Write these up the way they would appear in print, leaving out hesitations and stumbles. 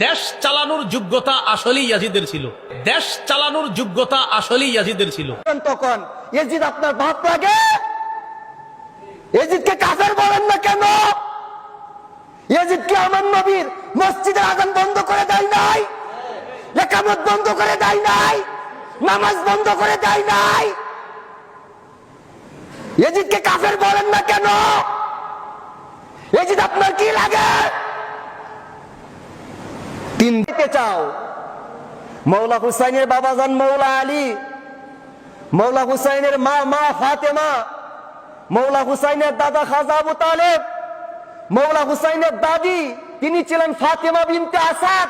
দেশ চালানোর যোগ্যতা আসলেই ইয়াজিদের ছিল। দেশ চালানোর যোগ্যতা আসলেই ইয়াজিদের ছিল। তখন ইয়াজিদ আপনার বাপ লাগে? ইয়াজিদকে কাফের বলেন না কেন? ইয়াজিদকে আমার নবীর মসজিদের আযান বন্ধ করে দেয় নাই, ইকামত বন্ধ করে দেয় নাই, নামাজ বন্ধ করে দেয় নাই। ইয়াজিদকে কাফের বলেন না কেন? ইয়াজিদ আপনার কি লাগে? তিন দিতে চাও মৌলা হুসাইনের বাবাজান মৌলা আলী, মৌলা হুসাইনের মা ফাতেমা, মৌলা হুসাইনের দাদা খাজা আবু তালেব, মৌলা হুসাইনের দাদি তিনি ছিলেন ফাতেমা বিনতে আসাদ,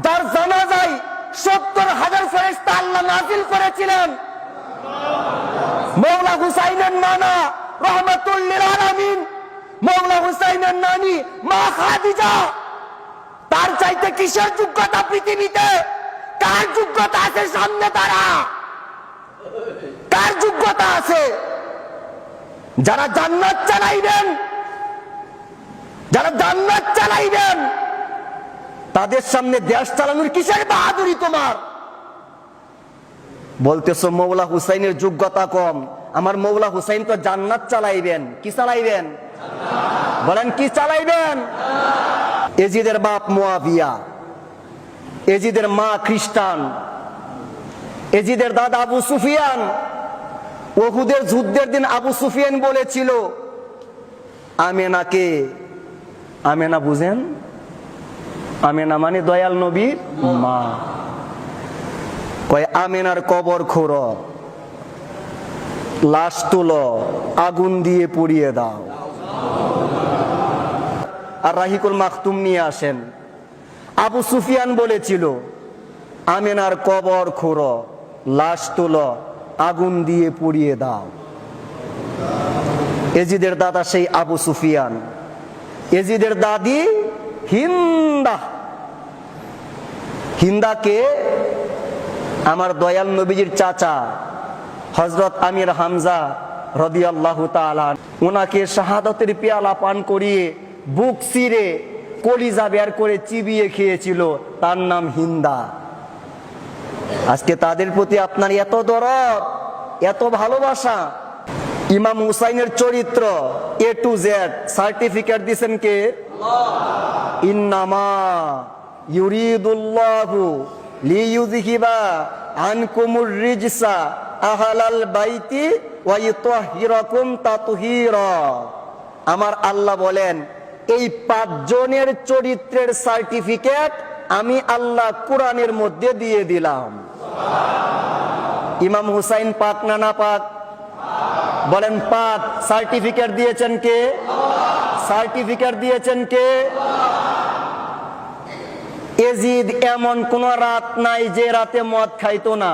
যার জানাজায় ৭০,০০০ ফেরেশতা আল্লাহ নাযিল করেছিলেন। মৌলা হুসাইনের নানা রহমাতুল লিল আলামিন, মৌলা হুসাইনের নানি মা খাদিজা, তার চাইতে কিসের যোগ্যতা পৃথিবীতে? কার যোগ্যতা আছে সামনে তারা? কার যোগ্যতা আছে? যারা জান্নাত চালাইবেন, যারা জান্নাত চালাইবেন তাদের সামনে দেশ চালানোর কিসের বাহাদুরি তোমার? বলতেছো মৌলা হুসাইনের যোগ্যতা কম। আমার মৌলা হুসাইন তো জান্নাত চালাইবেন। কি চালাইবেন? বলেন কি চালাইবেন? এজিদের বাপ মুয়াবিয়া, এজিদের মা খ্রিস্টান, এজিদের দাদা আবু সুফিয়ান। উহুদের যুদ্ধের দিন আবু সুফিয়ান বলেছিল আমেনাকে, আমেনা বুঝেন? আমেনা মানে দয়াল নবীর মা। কয় আমেনার কবর খোঁড়ো, লাশ তুলো, আগুন দিয়ে পুড়িয়ে দাও। আর রাহিকুল মাকতুম নিয়ে আসেন। আবু সুফিয়ান বলেছিল আমেনার কবর খোঁড়ো, লাশ তুলো, আগুন দিয়ে পুড়িয়ে দাও। এজিদের দাদা সেই আবু সুফিয়ান। এজিদের দাদি হিন্দা। হিন্দাকে আমার দয়াল নবীজির চাচা হযরত আমির হামজা রাদিয়াল্লাহু তাআলা ওনাকে শাহাদাতের পেয়ালা পান করিয়ে বুক চিরে কলিজা বের করে চিবিয়ে খেয়েছিল। তার নাম হিন্দা। আজকে তাদের প্রতি আপনার এত দরদ, এত ভালোবাসা। ইমাম হুসাইনের চরিত্র A to Z সার্টিফিকেট দিয়েছেন কে? আল্লাহ। ইন্নামা ইউরিদুল্লাহু লিইউযহিবা আনকুমুর রিজসা আহলাল বাইতি ওয়া ইউতাহহিরাকুম তাতহীরা। আমার আল্লাহ বলেন এই ৫ জনের চরিত্রের সার্টিফিকেট আমি আল্লাহ কোরআনের মধ্যে দিয়ে দিলাম। ইমাম হুসাইন পাক না না পাক? বলেন পাক। সার্টিফিকেট দিয়েছেন কে? সার্টিফিকেট দিয়েছেন কে? এজিদ এমন কোন রাত নাই যে রাতে মদ খাইতো না।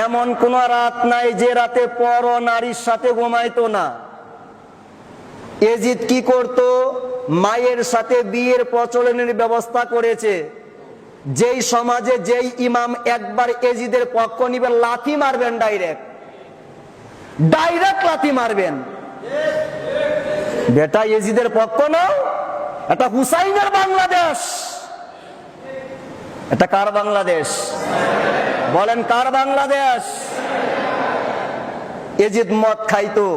এমন কোন রাত নাই যে রাতে পর নারীর সাথে ঘুমাইতো না। এজিদ কি করত? মায়ের সাথে বিয়ের প্রচলনের ব্যবস্থা করেছে। যেই সমাজে যেই ইমাম একবার এজিদের পক্ষ নিবেন লাথি মারবেন, ডাইরেক্ট লাথি মারবেন। বেটা এজিদের পক্ষ নাও, এটা হুসাইনের বাংলাদেশ। এটা কার বাংলাদেশ? বলেন কার বাংলাদেশ? এজিদ মদ খাইতো।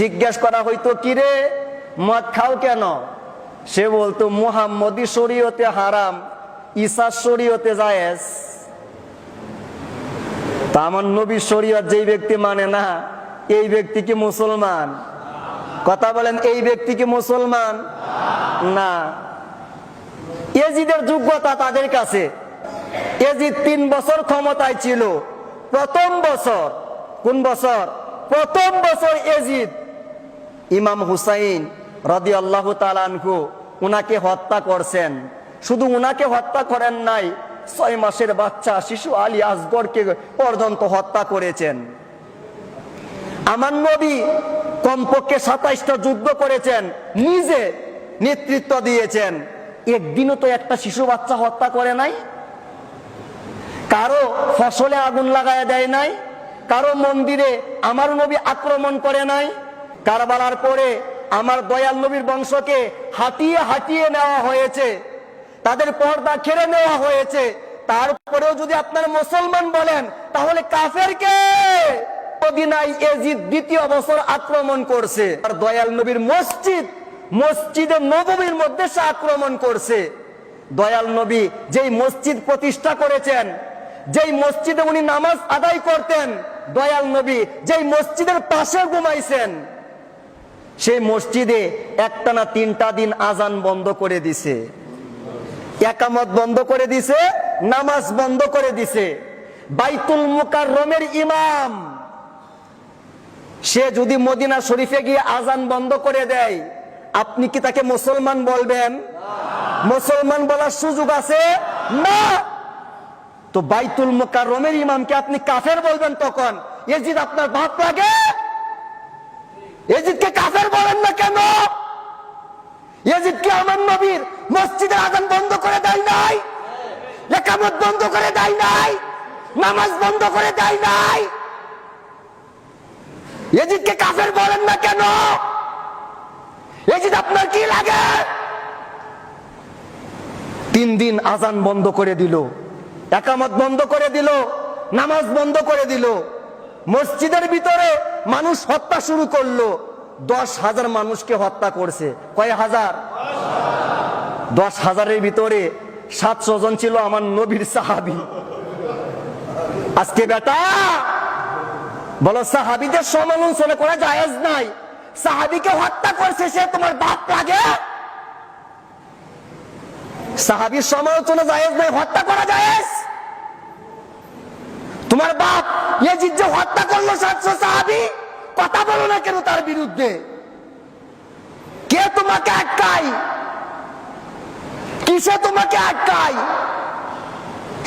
জিজ্ঞেস করা হইতো কিরে মদ খাও কেন? সে বলতো মুহাম্মদী শরীয়তে হারাম, ঈসা শরীয়তে জায়েজ। তা আমার নবীর শরীয়ত যেই ব্যক্তি মানে না এই ব্যক্তি কি মুসলমান? কথা বলেন, এই ব্যক্তি কি মুসলমান? না। এজিদের যোগ্যতা তাদের কাছে। এজিদ ৩ বছর ক্ষমতায় ছিল। প্রথম বছর, কোন বছর? প্রথম বছর এজিদ ইমাম হুসাইন রাদিয়াল্লাহু তাআলা আনহু উনাকে হত্যা করছেন। শুধু উনাকে হত্যা করেন নাই, ৬ মাসের বাচ্চা শিশু আলী আসগরকে পর্যন্ত হত্যা করেছেন। আমার নবী কমপক্ষে ২৭টা যুদ্ধ করেছেন, নিজে নেতৃত্ব দিয়েছেন। একদিনও তো একটা শিশু বাচ্চা হত্যা করে নাই। কারো ফসলে আগুন লাগায় দেয় নাই, কারো মন্দিরে আমার নবী আক্রমণ করে নাই। কারবালার পরে আমার দয়াল নবীর বংশকে হাঁটিয়ে হাঁটিয়ে নেওয়া হয়েছে, তাদের পর্দা কেড়ে নেওয়া হয়েছে, তারপরেও যদি আপনার মুসলমান বলেন তাহলে কাফের কে? মদিনায় ইয়াজিদ দ্বিতীয় বছর আক্রমণ করছে, আর দয়াল নবীর মসজিদে নববীর মধ্যে সে আক্রমণ করছে। দয়াল নবী যেই মসজিদ প্রতিষ্ঠা করেছেন, যেই মসজিদে উনি নামাজ আদায় করতেন, দয়াল নবী যেই মসজিদের পাশে ঘুমাইছেন, সেই মসজিদে একটানা 3টা দিন আজান বন্ধ করে দিছে, একামত বন্ধ করে দিছে, নামাজ বন্ধ করে দিছে। বাইতুল মুকাররমের ইমাম সে যদি মদিনা শরীফে গিয়ে আজান বন্ধ করে দেয়, আপনি কি তাকে মুসলমান বলবেন? মুসলমান বলার সুযোগ আছে না। তো বাইতুল মুকাররমের ইমামকে আপনি কাফের বলবেন তখন? ইয়াজিদ আপনার ভাব লাগে? ইয়াজিদকে কাফের বলেন না কেন? ইয়াজিদ কি আমার নবীর মসজিদের আজান বন্ধ করে দেয় নাই? ইকামত বন্ধ করে দেয় নাই? নামাজ বন্ধ করে দেয় নাই? ইয়াজিদকে কাফের বলেন না কেন? ইয়াজিদ আপনার কি লাগে? 3 দিন আজান বন্ধ করে দিল, একামত বন্ধ করে দিল, নামাজ বন্ধ করে দিল, মসজিদের ভিতরে মানুষ হত্যা শুরু করলো। 10,000 মানুষকে হত্যা করছে। কয় হাজার? 10,000-এর ভিতরে 700 জন ছিল আমার নবীর সাহাবী। আজকে বেটা বলো সাহাবীদের সমালোচনা করা জায়েজ নাই, সাহাবীকে হত্যা করছে সে তোমার বাপ লাগে? সাহাবীর সমালোচনা জায়েজ নাই, হত্যা করা জায়েজ? তোমার বাপ ইয়াজিদ যে হত্যা করলো 700 সাহাবী, কথা বলো না কেন তার বিরুদ্ধে? কে তোমাকে আটকায়? কিসে তোমাকে আটকায়?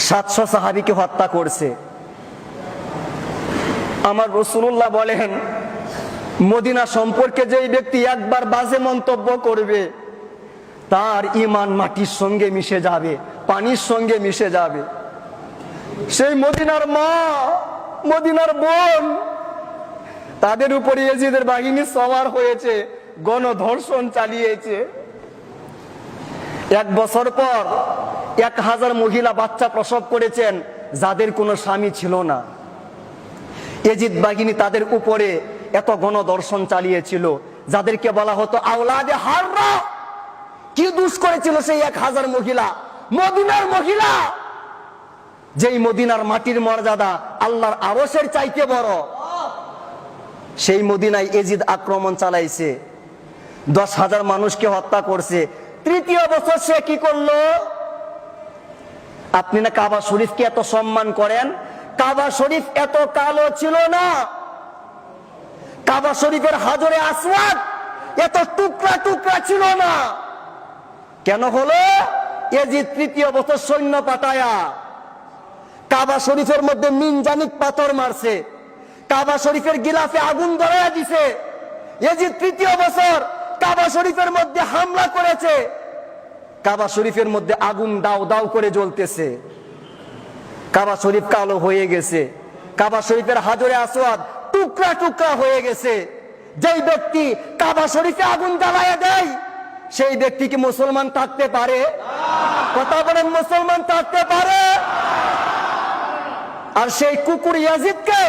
700 সাহাবীকে হত্যা করছে। আমার রাসূলুল্লাহ বলেন, মদিনা সম্পর্কে যেই ব্যক্তি একবার বাজে মন্তব্য করবে, তার ঈমান মাটির সঙ্গে মিশে যাবে, পানির সঙ্গে মিশে যাবে। সেই মদিনার মা, মদিনার বোন, তাদের উপরে ইয়াজিদের বাহিনী সওয়ার হয়েছে, গণধর্ষণ চালিয়েছে। 1 বছর পর 1000 মহিলা বাচ্চা প্রসব করেছেন যাদের কোনো স্বামী ছিল না। ইয়াজিদ বাহিনী তাদের উপরে এত গণধর্ষণ চালিয়েছিল, যাদেরকে বলা হতো আওলাদে হাররা। কি দোষ করেছিল সেই 1000 মহিলা? মদিনার মহিলা, যেই মদিনার মাটির মর্যাদা আল্লাহর আরশের চাইতে বড়, সেই মদিনায় ইয়াজিদ আক্রমণ চালাইছে, 10,000 মানুষকে হত্যা করছে। 3য় বছর সে কি করলো? আপনি না কাবা শরীফকে এত সম্মান করেন, কাবা শরীফ এত কালো ছিল না, কাবা শরীফের হাজরে আসওয়াদ এত টুকরা টুকরা ছিল না। কেন হলো? ইয়াজিদ 3য় বছর সৈন্য পাঠায়া কাবা শরীফের মধ্যে মিনজানিক পাথর মারছে, কাবা শরীফের গিলাফে আগুন ধরাইয়া দিছে। ইয়াজিদ 3য় বছর কাবা শরীফের মধ্যে হামলা করেছে, কাবা শরীফের মধ্যে আগুন দাও দাও করে জ্বলতেছে, কাবা শরীফ কালো হয়ে গেছে, কাবা শরীফের হাজরে আসওয়াদ টুকরা টুকরা হয়ে গেছে। যেই ব্যক্তি কাবা শরীফে আগুন জ্বালাইয়া দেয়, সেই ব্যক্তি কি মুসলমান থাকতে পারে? কথা বলেন, মুসলমান থাকতে পারে? আর সেই কুকুর ইয়াজিদকে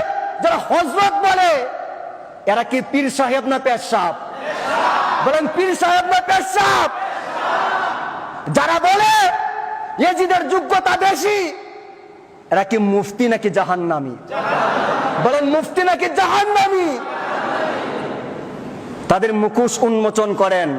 যারা হযরত বলে, এরা কি পীর সাহেব না পেশাব? বলেন পীর সাহেব না পেশাব? যারা বলে ইয়াজিদের যোগ্যতা বেশি, এরা কি মুফতি নাকি জাহান্নামী? বলেন মুফতি নাকি জাহান্নামী? তাদের মুখোশ উন্মোচন করেন।